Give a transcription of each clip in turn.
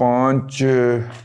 5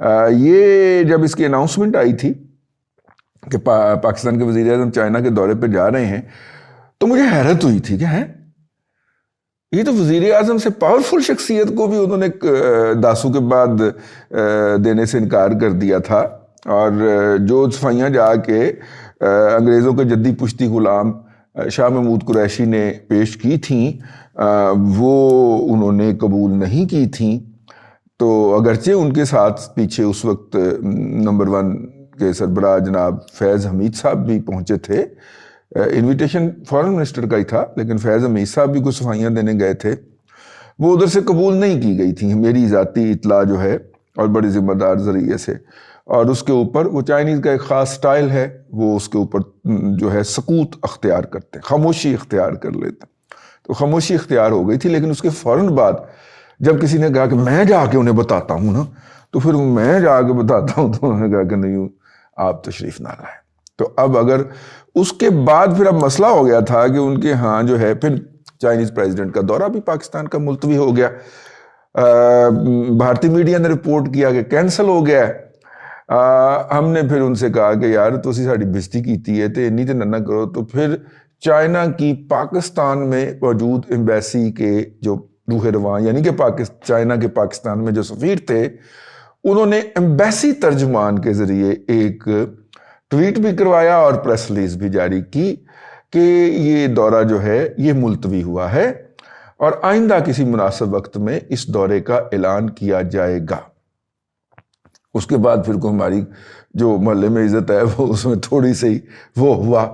یہ جب اس کی اناؤنسمنٹ آئی تھی کہ پاکستان کے وزیر اعظم چائنا کے دورے پہ جا رہے ہیں تو مجھے حیرت ہوئی تھی کہ یہ تو وزیر اعظم سے پاورفل شخصیت کو بھی انہوں نے داسو کے بعد دینے سے انکار کر دیا تھا، اور جو صفائیاں جا کے انگریزوں کے جدی پشتی غلام شاہ محمود قریشی نے پیش کی تھیں وہ انہوں نے قبول نہیں کی تھیں. تو اگرچہ ان کے ساتھ پیچھے اس وقت نمبر 1 کے سربراہ جناب فیض حمید صاحب بھی پہنچے تھے، انویٹیشن فارن منسٹر کا ہی تھا لیکن فیض حمید صاحب بھی کچھ صفائیاں دینے گئے تھے، وہ ادھر سے قبول نہیں کی گئی تھیں میری ذاتی اطلاع جو ہے اور بڑی ذمہ دار ذریعے سے. اور اس کے اوپر وہ چائنیز کا ایک خاص سٹائل ہے، وہ اس کے اوپر جو ہے سکوت اختیار کرتے، خاموشی اختیار کر لیتے. تو خاموشی اختیار ہو گئی تھی، لیکن اس کے فوراً بعد جب کسی نے کہا کہ میں جا کے انہیں بتاتا ہوں نا، تو پھر میں جا کے بتاتا ہوں تو انہوں نے کہا کہ نہیں آپ تشریف نہ لائیں. تو اب اگر اس کے بعد پھر اب مسئلہ ہو گیا تھا کہ ان کے ہاں جو ہے پھر چائنیز پریزیڈنٹ کا دورہ بھی پاکستان کا ملتوی ہو گیا. بھارتی میڈیا نے رپورٹ کیا کہ کینسل ہو گیا ہے. ہم نے پھر ان سے کہا کہ یار تسی ساڑی بےزتی کیتی ہے تے نہیں تے نہ کرو. تو پھر چائنا کی پاکستان میں موجود ایمبیسی کے جو روح رواں یعنی کہ چائنا کے پاکستان میں جو سفیر تھے انہوں نے ایمبیسی ترجمان کے ذریعے ایک ٹویٹ بھی کروایا اور پریس ریلیز بھی جاری کی کہ یہ دورہ جو ہے یہ ملتوی ہوا ہے اور آئندہ کسی مناسب وقت میں اس دورے کا اعلان کیا جائے گا. اس کے بعد پھر کو ہماری جو محلے میں عزت ہے وہ اس میں تھوڑی سی وہ ہوا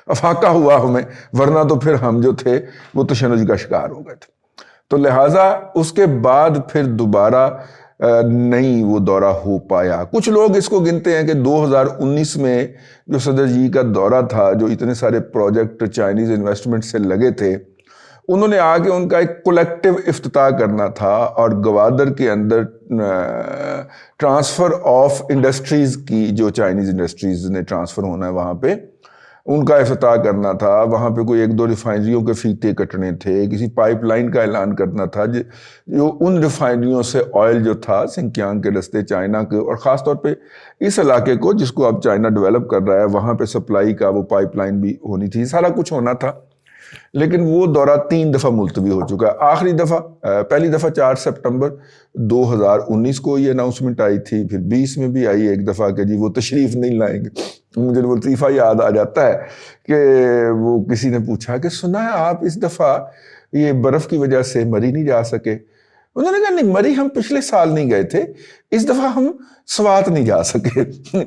افاقہ ہوا ہمیں، ورنہ تو پھر ہم جو تھے وہ تشنج کا شکار ہو گئے تھے. تو لہٰذا اس کے بعد پھر دوبارہ نہیں وہ دورہ ہو پایا. کچھ لوگ اس کو گنتے ہیں کہ 2019 میں جو صدر جی کا دورہ تھا، جو اتنے سارے پروجیکٹ چائنیز انویسٹمنٹ سے لگے تھے، انہوں نے آ کے ان کا ایک کولیکٹیو افتتاح کرنا تھا اور گوادر کے اندر ٹرانسفر آف انڈسٹریز کی جو چائنیز انڈسٹریز نے ٹرانسفر ہونا ہے وہاں پہ ان کا افتتاح کرنا تھا. وہاں پہ کوئی 1-2 ریفائنریوں کے فیتے کٹنے تھے، کسی پائپ لائن کا اعلان کرنا تھا جو ان ریفائنریوں سے آئل جو تھا سنکیانگ کے رستے چائنا کے اور خاص طور پہ اس علاقے کو جس کو اب چائنا ڈیولپ کر رہا ہے وہاں پہ سپلائی کا وہ پائپ لائن بھی ہونی تھی، سارا کچھ ہونا تھا. لیکن وہ دورہ 3 دفعہ ملتوی ہو چکا ہے. آخری دفعہ پہلی دفعہ 4 سپٹمبر 2019 کو یہ اناؤنسمنٹ آئی تھی، پھر 20 میں بھی آئی ایک دفعہ کہ جی وہ تشریف نہیں لائیں گے. مجھے وہ لطیفہ یاد آ جاتا ہے کہ وہ کسی نے پوچھا کہ سنا ہے آپ اس دفعہ یہ برف کی وجہ سے مری نہیں جا سکے. انہوں نے کہا نہیں مری ہم پچھلے سال نہیں گئے تھے، اس دفعہ ہم سوات نہیں جا سکے.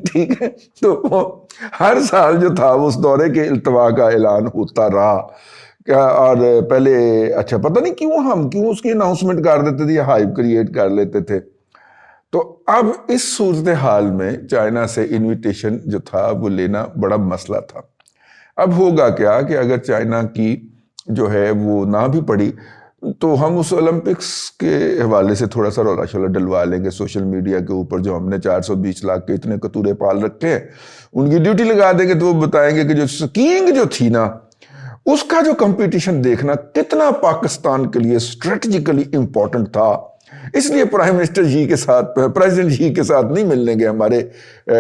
ٹھیک ہے، تو ہر سال جو تھا اس دورے کے التوا کا اعلان ہوتا رہا. اور پہلے اچھا پتہ نہیں کیوں اس کی اناؤنسمنٹ کر دیتے تھے یا ہائپ کریٹ کر لیتے تھے. تو اب اس صورتحال میں چائنا سے انویٹیشن جو تھا وہ لینا بڑا مسئلہ تھا. اب ہوگا کیا کہ اگر چائنا کی جو ہے وہ نہ بھی پڑی تو ہم اس اولمپکس کے حوالے سے تھوڑا سا رولا شولا ڈلوا لیں گے سوشل میڈیا کے اوپر. جو ہم نے 420 لاکھ کے اتنے کتورے پال رکھے ہیں ان کی ڈیوٹی لگا دیں گے تو وہ بتائیں گے کہ جو سکینگ جو تھی نا اس کا جو کمپٹیشن دیکھنا کتنا پاکستان کے لیے اسٹریٹجیکلی امپورٹنٹ تھا. اس لیے پرائم منسٹر جی کے ساتھ پریزیڈنٹ جی کے ساتھ نہیں ملنے گے ہمارے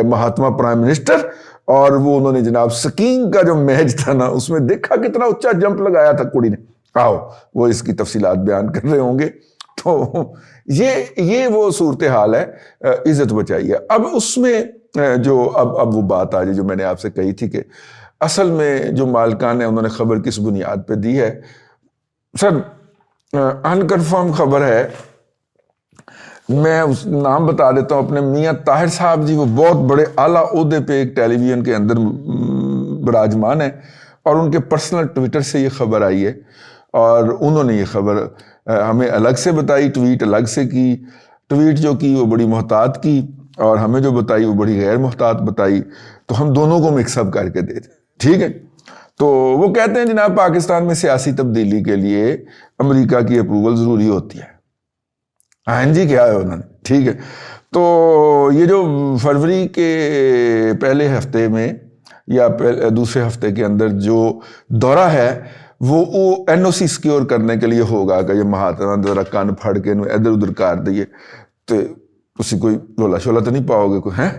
مہاتما پرائم منسٹر. اور وہ انہوں نے جناب سکینگ کا جو میچ تھا نا اس میں دیکھا کتنا اچھا جمپ لگایا تھا کڑی نے. آؤ وہ اس کی تفصیلات بیان کر رہے ہوں گے. تو یہ وہ صورتحال ہے. عزت بچائیے. اب اس میں جو اب وہ بات آ جائے جو میں نے آپ سے کہی تھی کہ اصل میں جو مالکان ہیں انہوں نے خبر کس بنیاد پہ دی ہے. سر انکنفرم خبر ہے، میں اس نام بتا دیتا ہوں اپنے میاں طاہر صاحب جی، وہ بہت بڑے اعلیٰ عہدے پہ ایک ٹیلی ویژن کے اندر براجمان ہیں اور ان کے پرسنل ٹویٹر سے یہ خبر آئی ہے اور انہوں نے یہ خبر ہمیں الگ سے بتائی، ٹویٹ الگ سے کی. ٹویٹ جو کی وہ بڑی محتاط کی اور ہمیں جو بتائی وہ بڑی غیر محتاط بتائی، تو ہم دونوں کو مکس اپ کر کے دے دیں. ٹھیک ہے، تو وہ کہتے ہیں جناب پاکستان میں سیاسی تبدیلی کے لیے امریکہ کی اپروول ضروری ہوتی ہے. ہاں جی کیا ہے انہوں نے. ٹھیک ہے، تو یہ جو فروری کے پہلے ہفتے میں یا دوسرے ہفتے کے اندر جو دورہ ہے وہ این او سی سیکیور کرنے کے لیے ہوگا کہ یہ مہاتما ذرا کان پھڑ کے ادھر ادھر کر دیے. تو اسی کوئی رولا شولا تو نہیں پاؤ گے کوئی ہیں.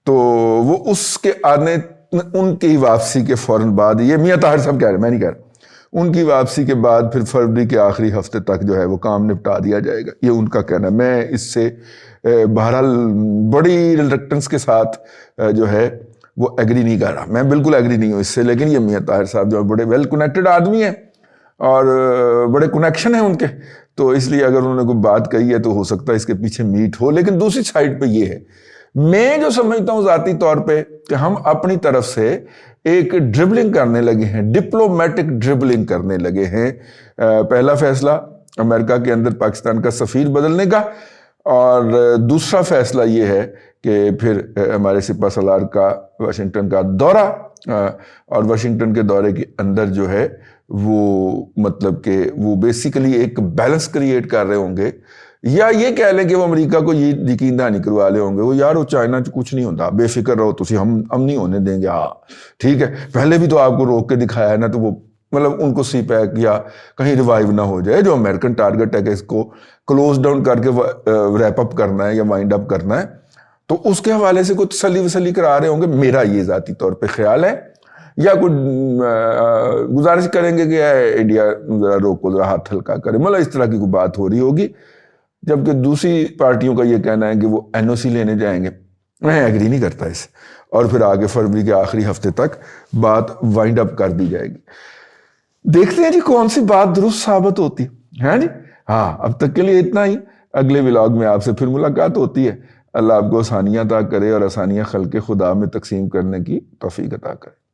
تو وہ اس کے آنے ان کی واپسی کے فوراً بعد، یہ میاں طاہر صاحب کہہ رہے ہیں، میں نہیں کہہ رہا، ان کی واپسی کے بعد پھر فروری کے آخری ہفتے تک جو ہے وہ کام نپٹا دیا جائے گا، یہ ان کا کہنا ہے. میں اس سے بہرحال بڑی ریلیکٹنس کے ساتھ جو ہے وہ ایگری نہیں کر رہا، میں بالکل ایگری نہیں ہوں اس سے. لیکن یہ میاں طاہر صاحب جو بڑے ویل کنیکٹڈ آدمی ہیں اور بڑے کنیکشن ہیں ان کے، تو اس لیے اگر انہوں نے کوئی بات کہی ہے تو ہو سکتا ہے اس کے پیچھے میٹ ہو. لیکن دوسری سائڈ پہ یہ ہے، میں جو سمجھتا ہوں ذاتی طور پہ کہ ہم اپنی طرف سے ایک ڈربلنگ کرنے لگے ہیں، ڈپلومیٹک ڈربلنگ کرنے لگے ہیں. پہلا فیصلہ امریکہ کے اندر پاکستان کا سفیر بدلنے کا، اور دوسرا فیصلہ یہ ہے کہ پھر ہمارے سپہ سالار کا واشنگٹن کا دورہ، اور واشنگٹن کے دورے کے اندر جو ہے وہ مطلب کہ وہ بیسیکلی ایک بیلنس کریٹ کر رہے ہوں گے، یا یہ کہہ لیں کہ وہ امریکہ کو یہ یقین دہانی کروا لے ہوں گے وہ یار وہ چائنا کچھ نہیں ہوتا، بے فکر رہو تسی، ہم نہیں ہونے دیں گے. ہاں ٹھیک ہے، پہلے بھی تو آپ کو روک کے دکھایا ہے نا، تو وہ مطلب ان کو سی پیک یا کہیں ریوائیو نہ ہو جائے. جو امریکن ٹارگٹ ہے کہ اس کو کلوز ڈاؤن کر کے ریپ اپ کرنا ہے یا وائنڈ اپ کرنا ہے، تو اس کے حوالے سے کوئی تسلی وسلی کرا رہے ہوں گے، میرا یہ ذاتی طور پہ خیال ہے. یا کوئی گزارش کریں گے کہ انڈیا ذرا روکو، ذرا ہاتھ ہلکا کرے، مطلب اس طرح کی کوئی بات ہو رہی ہوگی. جبکہ دوسری پارٹیوں کا یہ کہنا ہے کہ وہ این او سی لینے جائیں گے. میں ایگری نہیں کرتا اس، اور پھر آگے فروری کے آخری ہفتے تک بات وائنڈ اپ کر دی جائے گی. دیکھتے ہیں جی کون سی بات درست ثابت ہوتی ہے جی. ہاں اب تک کے لیے اتنا ہی، اگلے ولاگ میں آپ سے پھر ملاقات ہوتی ہے. اللہ آپ کو آسانیاں عطا کرے اور آسانیاں خلق خدا میں تقسیم کرنے کی توفیق عطا کرے.